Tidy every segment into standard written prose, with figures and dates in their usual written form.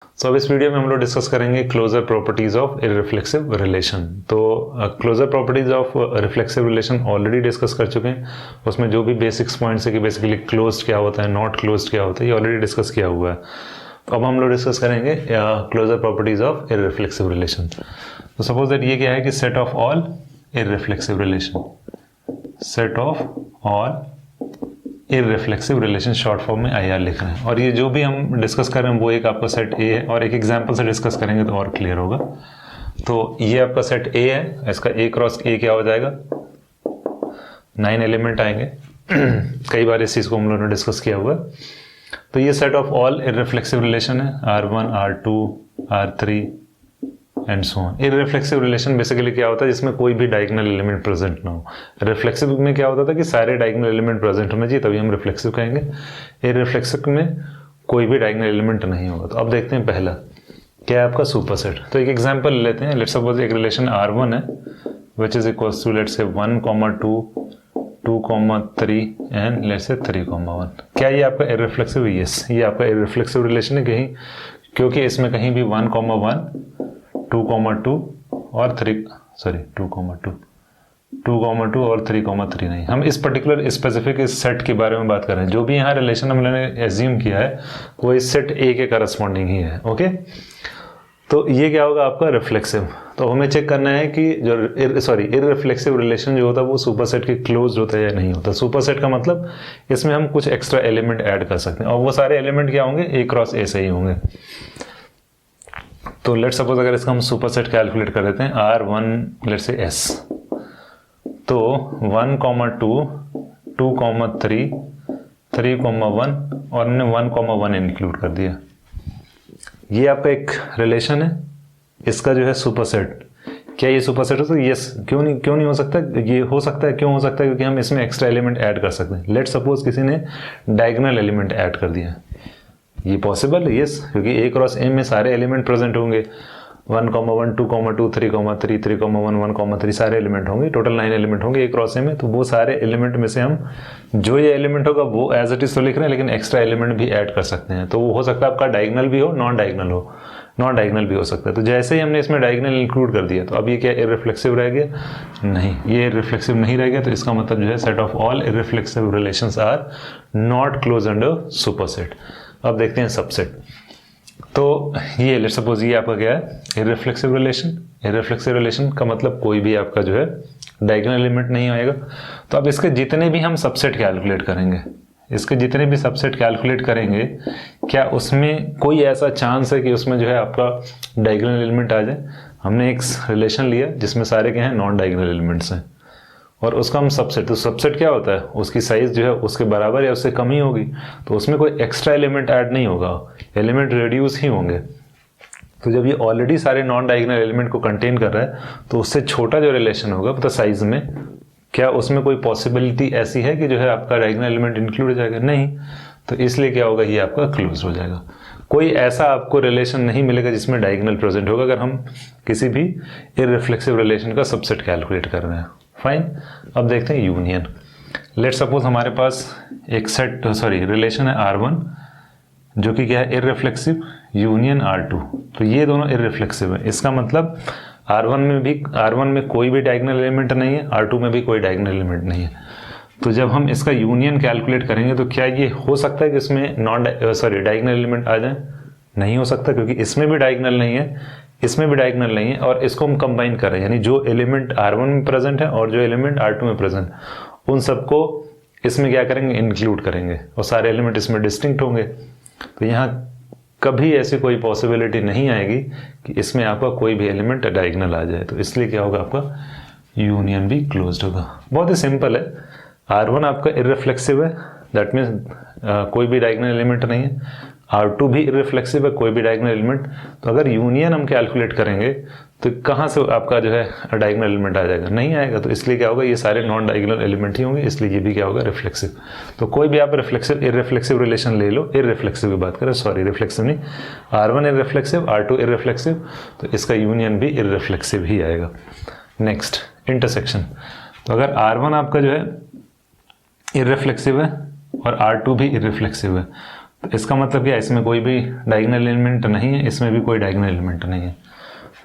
अब इस वीडियो में हम लोग डिस्कस करेंगे closure properties of irreflexive relation. तो closure properties of reflexive relation already discuss कर चुके हैं। उसमें जो भी बेसिक्स पॉइंट्स है कि बेसिकली क्लोज्ड क्या होता है, नॉट क्लोज्ड क्या होता है, ये ऑलरेडी डिस्कस किया हुआ है। तो अब हम लोग डिस्कस करेंगे closure properties of irreflexive relation. तो सपोज दैट ये क्या है कि set of all irreflexive relation, set of all irreflexive relation short form में IR लिख रहे हैं। और ये जो भी हम डिस्कस कर रहे हैं वो एक आपका सेट A है, और एक एग्जांपल से डिस्कस करेंगे तो और क्लियर होगा। तो ये आपका सेट A है, इसका A क्रॉस A क्या हो जाएगा, 9 एलिमेंट आएंगे। कई बार इस चीज़ को हम लोगों ने डिस्कस किया हुआ है। तो ये set of all irreflexive relation है, R1 R2 R3 and so on. Irreflexive relation basically क्या होता है, जिसमें कोई भी डायगोनल एलिमेंट प्रेजेंट ना हो। रिफ्लेक्सिव में क्या होता था कि सारे डायगोनल एलिमेंट प्रेजेंट होने चाहिए, तभी हम रिफ्लेक्सिव कहेंगे। इररिफ्लेक्सिव में कोई भी डायगोनल एलिमेंट नहीं होगा। तो अब देखते हैं पहला क्या है आपका सुपरसेट। तो एक एग्जांपल ले लेते हैं। लेट्स सपोज एक रिलेशन R1 है which is equals to let's say 1, 2, 2, 3 and let's say 3, 1। क्या ये आपका इररिफ्लेक्सिव है? यस, ये आपका इररिफ्लेक्सिव रिलेशन है कहीं, क्योंकि इसमें कहीं भी 1, 1, 2, 2 और 3 2, और 3, नहीं। हम इस पर्टिकुलर स्पेसिफिक इस सेट के बारे में बात कर रहे हैं। जो भी यहाँ रिलेशन हमने एज्यूम किया है वो इस सेट A के करस्पॉन्डिंग ही है। ओके, तो ये क्या होगा आपका रिफ्लेक्सिव। तो हमें चेक करना है कि जो इररिफ्लेक्सिव रिलेशन जो होता है वो सुपरसेट के क्लोज होता है या नहीं होता। सुपरसेट का मतलब इसमें हम कुछ एक्स्ट्रा एलिमेंट ऐड कर सकते हैं, और वो सारे एलिमेंट क्या होंगे, A क्रॉस A से ही होंगे। तो लेट्स सपोज अगर इसका हम सुपरसेट कैलकुलेट कर देते हैं R1 लेट्स से S, तो 1, 2, 2, 3, 1 और हमने 1, 1 इंक्लूड कर दिया। ये आपका एक रिलेशन है, इसका जो है सुपरसेट। क्या ये सुपरसेट हो सकता है? यस। क्यों नहीं हो सकता? ये हो सकता है। क्यों हो सकता है? क्योंकि हम इसमें एक्स्ट्रा एलिमेंट ऐड कर सकते हैं। लेट्स सपोज किसी ने डायगोनल एलिमेंट ऐड कर दिया, ये पॉसिबल है। यस, क्योंकि A क्रॉस A में सारे एलिमेंट प्रेजेंट होंगे। 1, 1, 2, 2, 3, 3, 3, 1, 3 सारे एलिमेंट होंगे। टोटल 9 एलिमेंट होंगे A क्रॉस A में। तो वो सारे एलिमेंट में से हम जो ये एलिमेंट होगा वो एज इट इज तो लिख रहे हैं, लेकिन एक्स्ट्रा एलिमेंट भी ऐड कर सकते हैं। तो वो हो सकता है आपका डायगोनल भी हो, नॉन डायगोनल भी हो सकता है। तो जैसे ही हमने इसमें डायगोनल इंक्लूड कर दिया, तो अब ये क्या इररिफ्लेक्सिव रह गया? नहीं, ये इररिफ्लेक्सिव नहीं रह गया। तो इसका मतलब जो है set of all irreflexive relations are not close under superset. अब देखते हैं सबसेट। तो ये लेट्स सपोज ये आपका क्या है, इररिफ्लेक्सिव रिलेशन। इररिफ्लेक्सिव रिलेशन का मतलब कोई भी आपका जो है डायगोनल एलिमेंट नहीं आएगा। तो अब इसके जितने भी हम सबसेट कैलकुलेट करेंगे, क्या उसमें कोई ऐसा चांस है कि उसमें जो है आपका डायगोनल एलिमेंट आ जाए? हमने एक रिलेशन लिया जिसमें सारे क्या हैं, नॉन डायगोनल एलिमेंट्स हैं, और उसका हम सबसेट। तो सबसेट क्या होता है, उसकी साइज जो है उसके बराबर या उससे कम ही होगी। तो उसमें कोई एक्स्ट्रा एलिमेंट ऐड नहीं होगा, एलिमेंट रिड्यूस ही होंगे। तो जब ये ऑलरेडी सारे नॉन डायगोनल एलिमेंट को कंटेन कर रहा है, तो उससे छोटा जो रिलेशन होगा मतलब साइज में, क्या उसमें कोई पॉसिबिलिटी ऐसी है कि जो है आपका डायगोनल एलिमेंट इंक्लूड हो जाएगा? नहीं। तो इसलिए क्या होगा, ये आपका क्लोज हो जाएगा। कोई ऐसा आपको रिलेशन नहीं मिलेगा जिसमें डायगोनल प्रेजेंट होगा, अगर हम किसी भी इररिफ्लेक्सिव रिलेशन का सबसेट कैलकुलेट कर रहे हैं। फाइन। अब देखते हैं यूनियन। लेट सपोज हमारे पास एक रिलेशन है R1 जो कि क्या है, इररिफ्लेक्सिव, यूनियन R2। तो ये दोनों इररिफ्लेक्सिव है। इसका मतलब R1 में कोई भी डायगोनल एलिमेंट नहीं है, R2 में भी कोई डायगोनल एलिमेंट नहीं है। तो जब हम इसका यूनियन कैलकुलेट करेंगे तो क्या ये हो सकता है कि इसमें डायगोनल एलिमेंट आ जाए? नहीं हो सकता, क्योंकि इसमें भी डायगोनल नहीं है, इसमें भी डायगोनल नहीं है, और इसको हम कंबाइन कर रहे हैं, यानी जो एलिमेंट R1 में प्रेजेंट है और जो एलिमेंट R2 में प्रेजेंट, उन सबको इसमें क्या करेंगे, इंक्लूड करेंगे, और सारे एलिमेंट इसमें डिस्टिंक्ट होंगे। तो यहाँ कभी ऐसी कोई पॉसिबिलिटी नहीं आएगी कि इसमें आपका कोई भी एलिमेंट डायगोनल आ जाए। तो इसलिए क्या होगा, आपका यूनियन भी क्लोज्ड होगा। बहुत ही सिंपल है। R1 आपका इररिफ्लेक्सिव है, दैट मीन्स कोई भी डायगोनल एलिमेंट नहीं है। R2 भी इररिफ्लेक्सिव है, कोई भी डायगोनल एलिमेंट। तो अगर यूनियन हम कैलकुलेट करेंगे तो कहाँ से आपका जो है डायगोनल एलिमेंट आ जाएगा? नहीं आएगा। तो इसलिए क्या होगा, ये सारे नॉन डायगोनल एलिमेंट ही होंगे, इसलिए ये भी क्या होगा, रिफ्लेक्सिव। तो कोई भी आप इररिफ्लेक्सिव रिलेशन ले लो, इररिफ्लेक्सिव की बात करें, रिफ्लेक्सिव नहीं, R1 इररिफ्लेक्सिव, R2 इररिफ्लेक्सिव, तो इसका यूनियन भी इररिफ्लेक्सिव ही आएगा। Next, intersection. तो अगर R1 आपका जो है इररिफ्लेक्सिव है और R2 भी इररिफ्लेक्सिव है, तो इसका मतलब क्या है, इसमें कोई भी डायगोनल एलिमेंट नहीं है, इसमें भी कोई डायगोनल एलिमेंट नहीं है।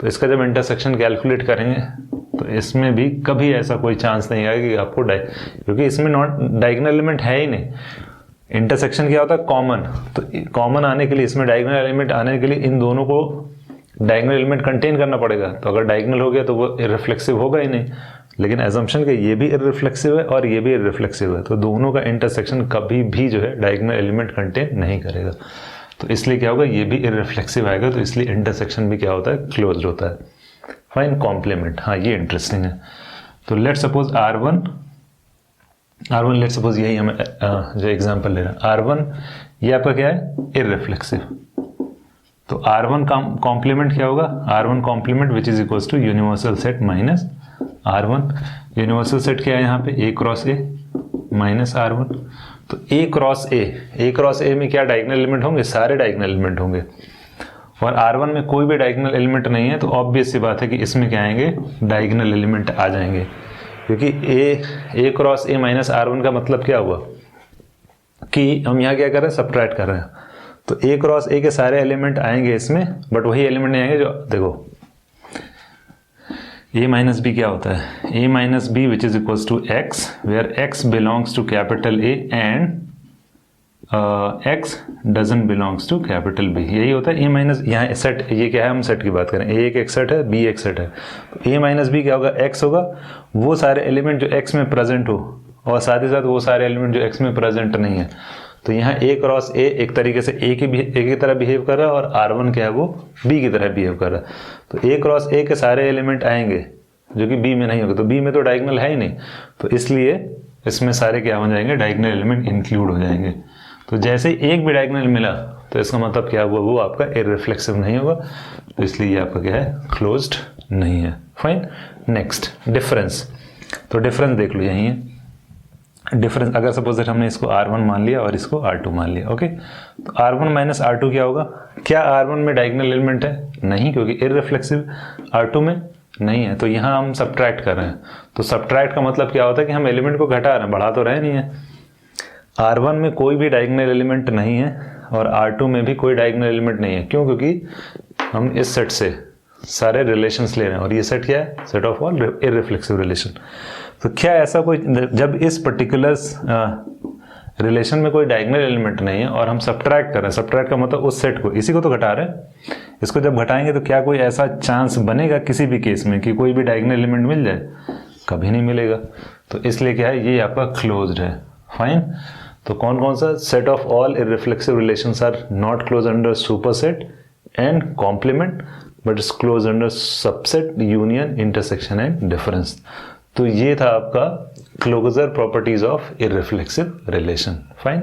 तो इसका जब इंटरसेक्शन कैलकुलेट करेंगे तो इसमें भी कभी ऐसा कोई चांस नहीं आएगा कि आपको क्योंकि इसमें नॉन डायगोनल एलिमेंट है ही नहीं। इंटरसेक्शन क्या होता है, कॉमन। तो कॉमन आने के लिए, इसमें डायगोनल एलिमेंट आने के लिए इन दोनों को डायगोनल एलिमेंट कंटेन करना पड़ेगा। तो अगर डायगोनल हो गया तो वो इररिफ्लेक्सिव होगा ही नहीं। लेकिन एजम्पशन के ये भी इररिफ्लेक्सिव है और ये भी इररिफ्लेक्सिव है, तो दोनों का इंटरसेक्शन कभी भी जो है डायगोनल एलिमेंट कंटेन नहीं करेगा। तो इसलिए क्या होगा, ये भी इररिफ्लेक्सिव आएगा, तो इसलिए इंटरसेक्शन भी क्या होता है, क्लोज्ड होता है। फाइन, कॉम्प्लीमेंट, हाँ ये इंटरेस्टिंग है। तो let suppose R1 let suppose यही हमें जो एग्जांपल ले रहा है R1, ये आपका क्या है, इररिफ्लेक्सिव। तो R1 का कॉम्प्लीमेंट क्या होगा, R1 complement which is equals to universal set minus R1। Universal set क्या है यहाँ पे, A cross A minus R1। तो A क्रॉस A में क्या डायगोनल एलिमेंट होंगे, सारे डायगोनल एलिमेंट होंगे। और R1 में कोई भी डायगोनल एलिमेंट नहीं है, तो ऑब्वियस सी बात है कि इसमें क्या आएंगे, डायगोनल एलिमेंट आ जाएंगे। क्योंकि A cross A minus R1 का मतलब क्या हुआ कि हम यहाँ क्या कर रहे हैं, सब्ट्रैक्ट कर रहे हैं। तो A क्रॉस A के सारे एलिमेंट आएंगे इसमें, बट वही एलिमेंट नहीं आएंगे जो, देखो A माइनस बी क्या होता है, A minus B which is equals to x, where x belongs to capital A and x doesn't belongs to capital B। यही होता है A माइनस, यहाँ सेट, ये क्या है, हम सेट की बात करें, A एक सेट है, B एक सेट है। तो A माइनस बी क्या होगा, x होगा, वो सारे एलिमेंट जो x में प्रेजेंट हो, और साथ ही साथ वो सारे एलिमेंट जो x में प्रेजेंट नहीं है। तो यहाँ A क्रॉस A एक तरीके से A की तरह बिहेव कर रहा है, और R1 क्या है, वो B की तरह बिहेव कर रहा है। तो A क्रॉस A के सारे एलिमेंट आएंगे जो कि B में नहीं होगा, तो B में तो डायगोनल है ही नहीं, तो इसलिए इसमें सारे क्या हो जाएंगे, डायगोनल एलिमेंट इंक्लूड हो जाएंगे। तो जैसे ही एक भी डायगोनल मिला, तो इसका मतलब क्या हुआ, वो आपका इररिफ्लेक्सिव नहीं होगा, तो इसलिए ये आपका क्या है, क्लोज्ड नहीं है। Fine, next difference. तो डिफरेंस देख लो, यही है डिफरेंस। अगर सपोज दैट हमने इसको R1 मान लिया और इसको R2 मान लिया, ओके, तो R1 माइनस R2 क्या होगा, क्या R1 में डायगोनल एलिमेंट है, नहीं, क्योंकि इररिफ्लेक्सिव R2 में नहीं है। तो यहाँ हम सब्ट्रैक्ट कर रहे हैं, तो सब्ट्रैक्ट का मतलब क्या होता है कि हम एलिमेंट को घटा रहे हैं, बढ़ा तो रहे नहीं है। R1 में कोई भी डायगोनल एलिमेंट नहीं है और R2 में भी कोई डायगोनल एलिमेंट नहीं है। क्यों, क्योंकि हम इस सेट से सारे रिलेशंस ले रहे हैं, और ये सेट क्या है, set of all irreflexive relation. तो क्या ऐसा कोई, जब इस पर्टिकुलर रिलेशन में कोई डायगोनल एलिमेंट नहीं है और हम सब्ट्रैक्ट कर रहे हैं, सब्ट्रैक्ट का मतलब उस सेट को, इसी को तो घटा रहे हैं, इसको जब घटाएंगे तो क्या कोई ऐसा चांस बनेगा किसी भी केस में कि कोई भी डायगोनल एलिमेंट मिल जाए, कभी नहीं मिलेगा। तो इसलिए क्या है, ये आपका क्लोज्ड है। फाइन, तो कौन कौन सा, set of all irreflexive relations are not close under superset and complement, but is close under subset, union, intersection and difference. तो ये था आपका closure properties of irreflexive relation. Fine.